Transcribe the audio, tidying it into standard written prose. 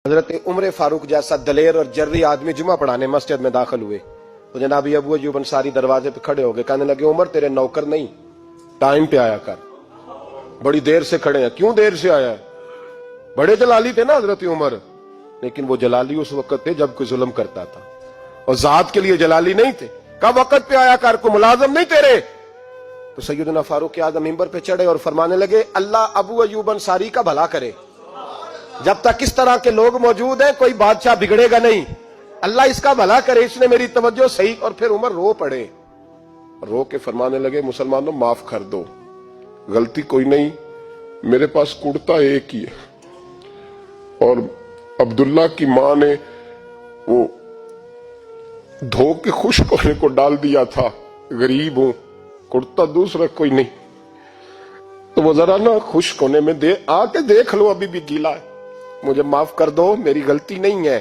حضرت عمر فاروق جیسا دلیر اور جرری آدمی جمعہ پڑھانے مسجد میں داخل ہوئے تو جناب ابو ایوب انصاری دروازے پہ کھڑے ہو گئے، کہنے لگے عمر تیرے نوکر نہیں، ٹائم پہ آیا کر، بڑی دیر سے کھڑے ہیں۔ کیوں دیر سے آیا ہے؟ بڑے جلالی تھے نا حضرت عمر، لیکن وہ جلالی اس وقت تھے جب کوئی ظلم کرتا تھا، اور ذات کے لیے جلالی نہیں تھے۔ کب وقت پہ آیا کر، کو ملازم نہیں تیرے؟ تو سیدنا فاروق اعظم منبر پہ چڑھے اور فرمانے لگے اللہ ابو ایوب انصاری کا بھلا کرے، جب تک اس طرح کے لوگ موجود ہیں کوئی بادشاہ بگڑے گا نہیں، اللہ اس کا بھلا کرے، اس نے میری توجہ صحیح۔ اور پھر عمر رو پڑے، رو کے فرمانے لگے مسلمانوں معاف کر دو، غلطی کوئی نہیں، میرے پاس کرتا ایک ہی ہے، اور عبداللہ کی ماں نے وہ دھو کے خشک ہونے کو ڈال دیا تھا، غریب ہوں، کرتا دوسرا کوئی نہیں، تو وہ ذرا نا خشک ہونے میں آ کے دیکھ لو، ابھی بھی گیلا ہے، مجھے معاف کر دو، میری غلطی نہیں ہے۔